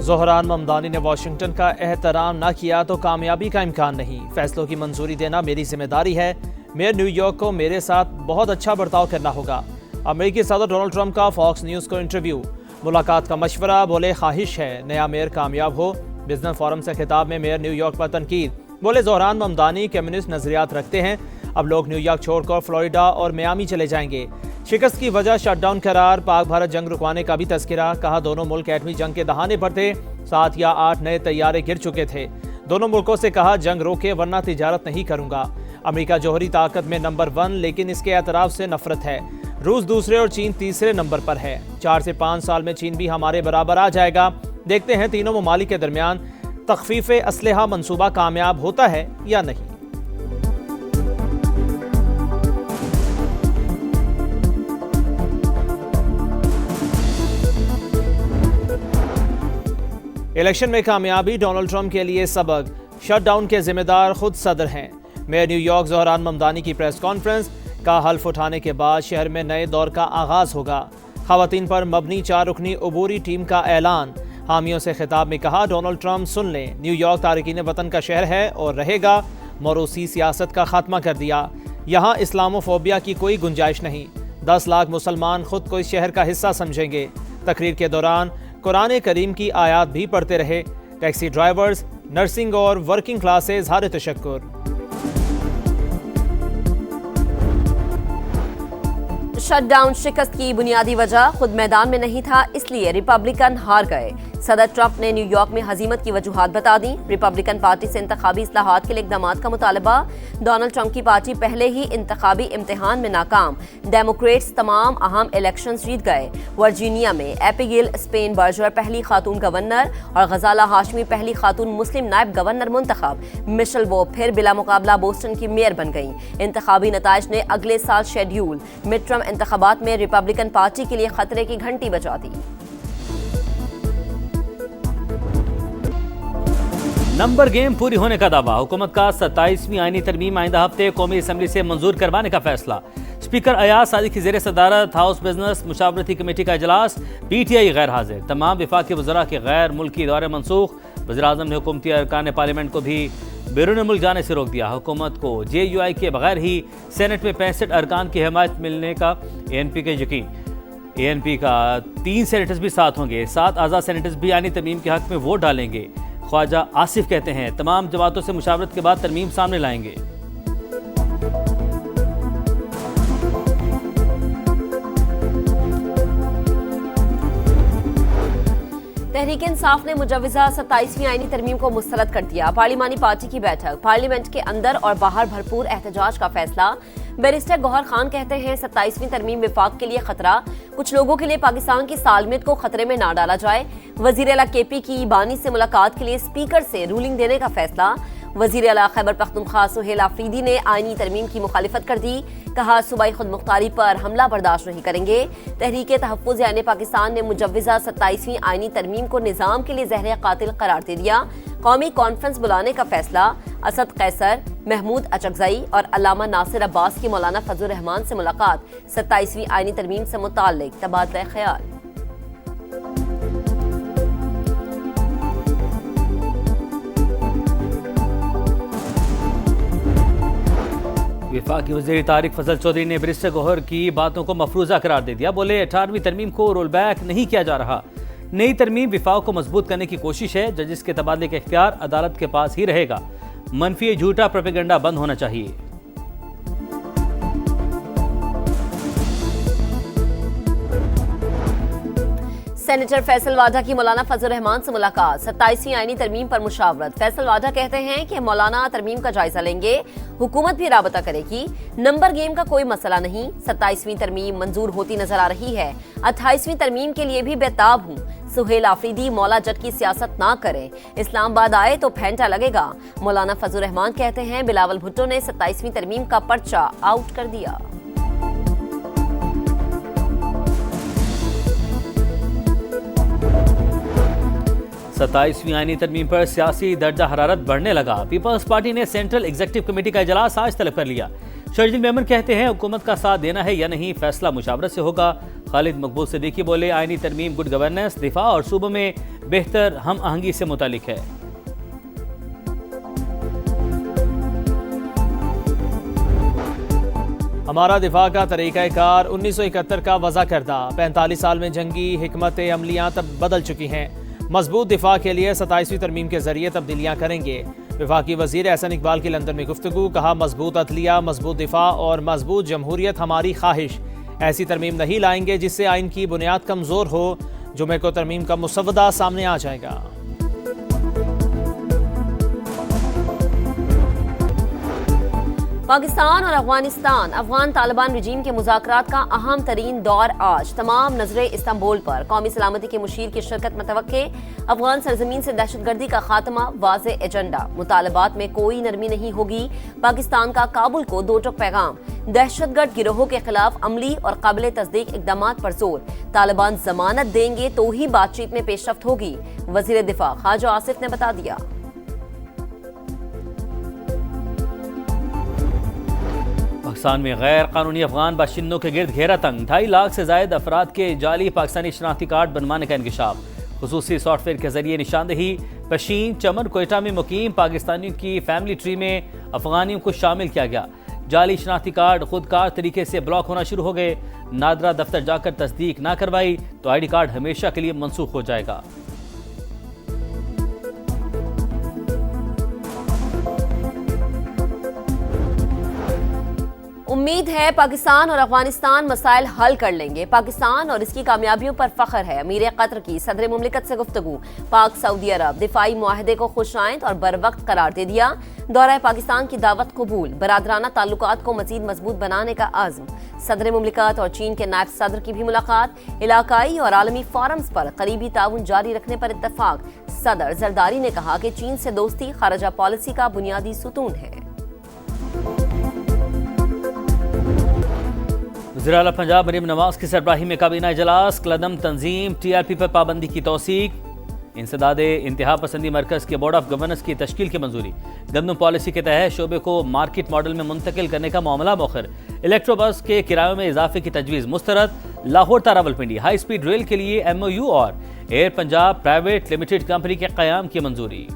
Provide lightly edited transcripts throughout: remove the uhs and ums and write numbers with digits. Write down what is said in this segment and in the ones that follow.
ज़ोहरान ममदानी ने वाशिंगटन का एहतराम न किया तो कामयाबी का इम्कान नहीं। फैसलों की मंजूरी देना मेरी जिम्मेदारी है। मेयर न्यूयॉर्क को मेरे साथ बहुत अच्छा बर्ताव करना होगा। अमेरिकी सदर डोनाल्ड ट्रंप का फॉक्स न्यूज़ को इंटरव्यू। मुलाकात का मशवरा, बोले ख्वाहिश है नया मेयर कामयाब हो। बिजनेस फोरम से खिताब में मेयर न्यूयॉर्क पर तनकीद, बोले ज़ोहरान ममदानी कम्युनिस्ट नजरियात रखते हैं। अब लोग न्यूयॉर्क छोड़कर फ्लोरिडा और मियामी चले जाएंगे। शिकस्त की वजह शटडाउन करार, पाक भारत जंग रुकवाने का भी तस्करा। कहा दोनों मुल्क एटमी जंग के दहाने पर थे। 7 या 8 नए तैयारे गिर चुके थे। दोनों मुल्कों से कहा जंग रोके वरना तिजारत नहीं करूंगा। अमेरिका जौहरी ताकत में नंबर 1, लेकिन इसके एतराफ से नफरत है। रूस दूसरे और चीन तीसरे नंबर पर है। 4 से 5 साल में चीन भी हमारे बराबर आ जाएगा। देखते हैं तीनों ममालिक के दरमियान तख्फीफ असलहा मंसूबा कामयाब होता है या नहीं। इलेक्शन में कामयाबी डोनाल्ड ट्रंप के लिए सबक, शटडाउन के जिम्मेदार खुद सदर हैं। मेयर न्यूयॉर्क ज़ोहरान ममदानी की प्रेस कॉन्फ्रेंस का हल्फ उठाने के बाद शहर में नए दौर का आगाज होगा। खवातीन पर मबनी 4 रुकनी अबूरी टीम का ऐलान। हामियों से खिताब में कहा डोनाल्ड ट्रंप सुन लें, न्यूयॉर्क तारकीन वतन का शहर है और रहेगा। मोरूसी सियासत का खात्मा कर दिया। यहाँ इस्लामोफोबिया की कोई गुंजाइश नहीं। 10 लाख मुसलमान खुद को इस शहर का हिस्सा समझेंगे। तकरीर के दौरान कुरान करीम की आयात भी पढ़ते रहे। टैक्सी ड्राइवर्स, नर्सिंग और वर्किंग क्लास से इज़हार तशक्कुर। शटडाउन शिकस्त की बुनियादी वजह खुद मैदान में नहीं था, इसलिए रिपब्लिकन हार गए। सदर ट्रंप ने न्यूयॉर्क में हजीमत की वजूहात बता दी। रिपब्लिकन पार्टी से इंतखाबी इस्लाहात के लिए इक़दामात का मुतालबा। डोनाल्ड ट्रंप की पार्टी पहले ही इंतखाबी इम्तिहान में नाकाम। डेमोक्रेट्स तमाम अहम इलेक्शंस जीत गए। वर्जीनिया में एपिगिल स्पेन बर्जर पहली खातून गवर्नर और गजाला हाशमी पहली खातून मुस्लिम नायब गवर्नर मुंतखब। मिशेल वो फिर बिला मुकाबला बोस्टन की मेयर बन गई। इंतखाबी नताइज ने अगले साल शेड्यूल मिड टर्म इंतखाबात में रिपब्लिकन पार्टी के लिए खतरे की घंटी बजा दी। नंबर गेम पूरी होने का दावा। हुकूमत का 27वीं आईनी तरमीम आइंदा हफ्ते कौमी असम्बली से मंजूर करवाने का फैसला। स्पीकर अयाज सादिक की ज़ेर सदारत हाउस बिजनेस मुशावरती कमेटी का इजलास। PTI गैर हाजिर। तमाम विफाकी वज़रा के गैर मुल्की दौरे मनसूख। वज़ीर-ए-आज़म ने हुकूमती अरकान पार्लियामेंट को भी बैरून मुल्क जाने से रोक दिया। हुकूमत को JUI के बगैर ही सेनेट में 65 अरकान की हिमायत मिलने का ANP का यकीन। ANP का 3 सेनेटर्स भी साथ होंगे। 7 आज़ाद सेनेटर्स भी आईनी तरमीम के हक में वोट डालेंगे। ख्वाजा आसिफ कहते हैं तमाम जमातों से मुशावरत के बाद तरमीम सामने लाएंगे। तहरीक इंसाफ ने मुजव्वज़ा 27वीं आईनी तरमीम को मुस्तरद कर दिया। पार्लिमानी पार्टी की बैठक, पार्लियामेंट के अंदर और बाहर भरपूर एहतजाज का फैसला। बैरिस्टर गौहर खान कहते हैं 27वीं तरमीम विफाक के लिए खतरा। कुछ लोगों के लिए पाकिस्तान की सालमियत को खतरे में ना डाला जाए। वजीर आला KP की बानी से मुलाकात के लिए स्पीकर से रूलिंग देने का फैसला। वजीर आला खैबर पख्तूनख्वा सुहेल आफरीदी ने आईनी तरमीम की मुखालिफत कर दी। कहा सूबाई खुद मुख्तारी पर हमला बर्दाश्त नहीं करेंगे। तहरीक तहफ़्फ़ुज़ यानी पाकिस्तान ने मुजव्वज़ा 27वीं आईनी तरमीम को निज़ाम के लिए ज़हर कातिल करार दे दिया। कौमी कॉन्फ्रेंस बुलाने का फैसला। असद कैसर, महमूद अचकज़ई और अल्लामा नासिर अब्बास की मौलाना फजलुर रहमान से मुलाकात। 27वीं आईनी तरमीम से मुताल्लिक़ तबादला ख्याल। वफाकी वज़ीर तारिक फजल चौधरी ने बैरिस्टर गौहर की बातों को मफरूज़ा करार दे दिया। बोले 18वीं तरमीम को रोल बैक नहीं किया जा रहा। नई तरमीम विफाक को मजबूत करने की कोशिश है। जजिस के तबादले का इख्तियार अदालत के पास ही रहेगा। मनफी झूठा प्रोपेगेंडा बंद होना चाहिए। सेनेटर फैसल वाडा की मौलाना फजलुर रहमान से मुलाकात। 27वीं आईनी तरमीम पर मुशावरत। फैसल वाडा कहते हैं कि मौलाना तरमीम का जायजा लेंगे। हुकूमत भी राबता करेगी। नंबर गेम का कोई मसला नहीं। 27वीं तरमीम मंजूर होती नजर आ रही है। 28वीं तरमीम के लिए भी बेताब हूँ। सुहेल आफरीदी मौला जट की सियासत ना करें। इस्लामाबाद आए तो फेंटा लगेगा। मौलाना फजलुर रहमान कहते हैं बिलावल भुट्टो ने 27वीं तरमीम का पर्चा आउट कर दिया। 27वीं आईनी तरमीम पर सियासी दर्जा हरारत बढ़ने लगा। पीपल्स पार्टी ने सेंट्रल एग्जीक्यूटिव कमेटी का इजलास आज तलब कर लिया। शर्जील मेमन कहते हैं हुकूमत का साथ देना है या नहीं फैसला मुशावरत से होगा। खालिद मकबूल सिद्दीकी बोले, आईनी तरमीम गुड गवर्नेंस, दिफा और सूबों में बेहतर हम आहंगी से मुतालिक है। हमारा दिफा का तरीक़ाकार 1971 का वज़ा करदा 45 साल में जंगी हिकमत अमलियाँ तब बदल चुकी हैं। मजबूत दिफा के लिए 27वीं तरमीम के जरिए तब्दीलियाँ करेंगे। वफाकी वज़ीर एहसन इकबाल की लंदन में गुफ्तगू, कहा मजबूत अदलिया, मजबूत दिफा और मजबूत जमहूरियत हमारी ख्वाहिश। ऐसी तरमीम नहीं लाएंगे जिससे आइन की बुनियाद कमज़ोर हो। जुमे को तरमीम का मुसवदा सामने आ जाएगा। पाकिस्तान और अफगानिस्तान अफगान तालिबान रजीम के मुज़ाकरात का अहम तरीन दौर आज। तमाम नजरें इस्तांबुल पर। कौमी सलामती के मुशीर की शिरकत मतवक्के। अफगान सरजमीन से दहशतगर्दी का खात्मा वाज़े एजेंडा। मुतालबात में कोई नरमी नहीं होगी। पाकिस्तान का काबुल को दो टुक पैगाम। दहशतगर्द गिरोहों के खिलाफ अमली और काबिल तस्दीक इकदाम पर जोर। तालिबान जमानत देंगे तो ही बातचीत में पेशरफ्त होगी। वजीर दिफा ख्वाजा आसिफ ने बता दिया। पाकिस्तान में गैर कानूनी अफगान बाशिंदों के गिर्द घेरा तंग। 2.5 लाख से जायद अफराद के जाली पाकिस्तानी शनाख्ती कार्ड बनवाने का इंकशाफ। खुसूसी सॉफ्टवेयर के जरिए निशानदही। पशीन, चमन, कोयटा में मुकीम पाकिस्तानियों की फैमिली ट्री में अफगानियों को शामिल किया गया। जाली शनाख्ती कार्ड खुदकार तरीके से ब्लॉक होना शुरू हो गए। नादरा दफ्तर जाकर तस्दीक ना करवाई तो ID कार्ड हमेशा के लिए मनसूख हो जाएगा। उम्मीद है पाकिस्तान और अफगानिस्तान मसाइल हल कर लेंगे। पाकिस्तान और इसकी कामयाबियों पर फख्र है। अमीर कतर की सदर मुमलिकत से गुफ्तगू। पाक सऊदी अरब दिफाई मुआहदे को खुशाइंद और बरवक्त करार दे दिया। दौरा पाकिस्तान की दावत कबूल। बरादराना ताल्लुकात को मजीद मजबूत बनाने का आज़म। सदर मुमलिकत और चीन के नायब सदर की भी मुलाकात। इलाकाई और आलमी फोरम्स पर करीबी ताउन जारी रखने पर इत्तफाक। सदर जरदारी ने कहा कि चीन से दोस्ती खारजा पॉलिसी का बुनियादी सुतून है। वज़ीर-ए-आला पंजाब मरीम नवाज की सरबराही में काबीना इजलास। कलदम तंजीम TRP पर पाबंदी की तौसीक। इंसदादे इंतहा पसंदी मरकज़ के बोर्ड ऑफ गवर्नेंस की तश्कील की मंजूरी। गंदम पॉलिसी के तहत शोबे को मार्केट मॉडल में मुंतकिल करने का मामला मौखर। इलेक्ट्रो बस के किरायों में इजाफे की तजवीज़ मुस्तरद। लाहौर ता रावलपिंडी हाई स्पीड रेल के लिए MOU और air Punjab private limited company के क़याम की मंजूरी।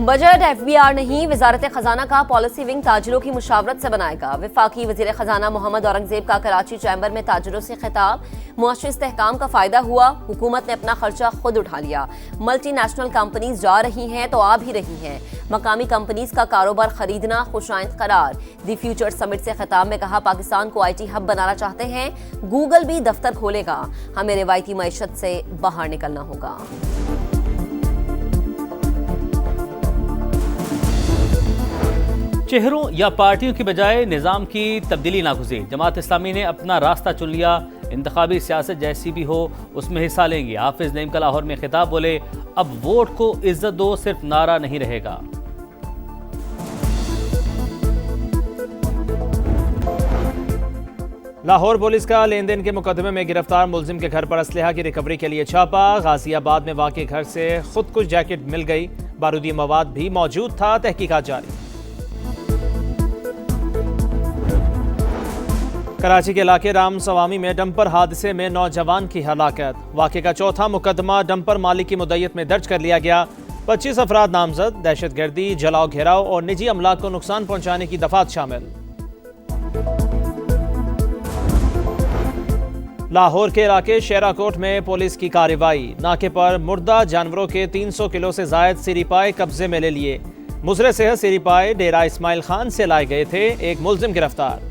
बजट FBR नहीं, वजारत खजाना का पॉलिसी विंग ताजरों की मुशावरत से बनाएगा। वफाकी वजीर खजाना मोहम्मद औरंगजेब का कराची चैम्बर में ताजरों से खिताब। मुआशी इस्तेहकाम का फायदा हुआ, हुकूमत ने अपना खर्चा खुद उठा लिया। मल्टीनेशनल कंपनीज जा रही हैं तो आ भी रही हैं। मकामी कंपनीज का कारोबार खरीदना खुशाइंद करार। दी फ्यूचर समिट से खिताब में कहा, पाकिस्तान को IT हब बनाना चाहते हैं, गूगल भी दफ्तर खोलेगा। हमें रिवायती मईशत से बाहर निकलना होगा। चेहरों या पार्टियों की बजाय निज़ाम की तब्दीली नागुज़ीर। जमात इस्लामी ने अपना रास्ता चुन लिया। इंतखाबी सियासत जैसी भी हो उसमें हिस्सा लेंगे। हाफिज नईम का लाहौर में खिताब, बोले अब वोट को इज्जत दो सिर्फ नारा नहीं रहेगा। लाहौर पुलिस का लेन देन के मुकदमे में गिरफ्तार मुलजिम के घर पर असलहा की रिकवरी के लिए छापा। गाजियाबाद में वाक़े घर से खुदकुश जैकेट मिल गई। बारूदी मवाद भी मौजूद था। तहकीकात जारी। कराची के इलाके राम सवामी में डंपर हादसे में नौजवान की हलाकत। वाक़े का चौथा मुकदमा डंपर मालिक की मुद्दत में दर्ज कर लिया गया। 25 अफराद नामजद। दहशतगर्दी, जलाओ घेराव और निजी अमलाक को नुकसान पहुंचाने की दफात शामिल। लाहौर के इलाके शेराकोट में पुलिस की कार्रवाई। नाके पर मुर्दा जानवरों के 300 किलो से जायद सिरीपाए कब्जे में ले लिए। मुजरे सेहत सिरीपाए डेरा इस्माइल खान से लाए गए थे। एक मुलजिम गिरफ्तार।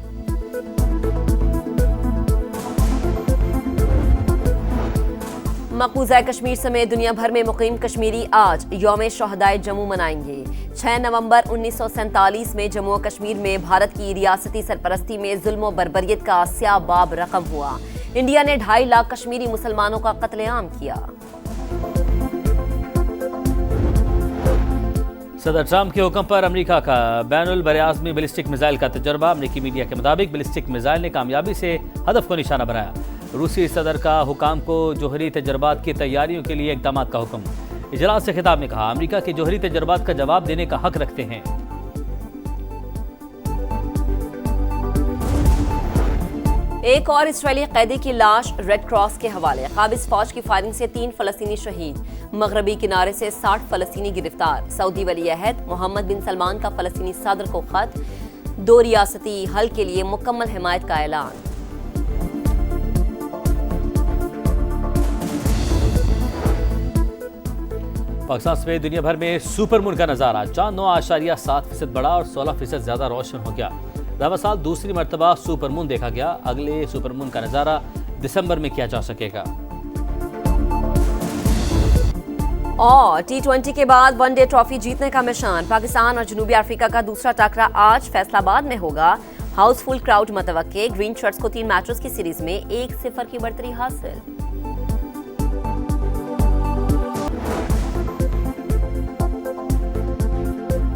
मकबूजा कश्मीर समेत दुनिया भर में मुकीम कश्मीरी आज यौम शहदाए जम्मू मनाएंगे। 6 नवंबर 1947 में जम्मू और कश्मीर में भारत की रियासती सरपरस्ती में जुल्म और बर्बरियत का स्याबाब रकम हुआ। इंडिया ने 2.5 लाख कश्मीरी मुसलमानों का कत्लेआम किया। सदर ट्रंप के हुक्म पर अमेरिका का बैनुल बरआज़मी बैलिस्टिक मिसाइल का तजर्बा। अमेरिकी मीडिया के मुताबिक बैलिस्टिक मिसाइल ने कामयाबी से हदफ को निशाना बनाया। रूसी सदर का हुकाम को जोहरी तजर्बात की तैयारियों के लिए इक़दाम का हुक्म। इजलास से खिताब में कहा, अमेरिका के जोहरी तजर्बात का जवाब देने का हक रखते हैं। एक और इस्राएली कैदी की लाश रेड क्रॉस के हवाले। काबिज फौज की फायरिंग से 3 फलस्तीनी शहीद। मगरबी किनारे से 60 फलस्तीनी गिरफ्तार। सऊदी वली अहद मोहम्मद बिन सलमान का फलस्तीनी सदर को खत। 2 रियासती हल के लिए मुकम्मल हिमायत का ऐलान। पाकिस्तान समेत दुनिया भर में सुपर मून का नजारा। चांद 9.7% बढ़ा और 16% ज्यादा रोशन हो गया। रवा साल दूसरी मरतबा सुपर मून देखा गया। अगले सुपर मून का नजारा दिसंबर में किया जा सकेगा। और T20 के बाद वनडे ट्रॉफी जीतने का मिशन। पाकिस्तान और जनूबी अफ्रीका का दूसरा टकरा आज फैसलाबाद में होगा। हाउसफुल क्राउड मतवक्के। ग्रीन शर्ट्स को 3 मैचेस की सीरीज में 1-0 की बढ़तरी हासिल।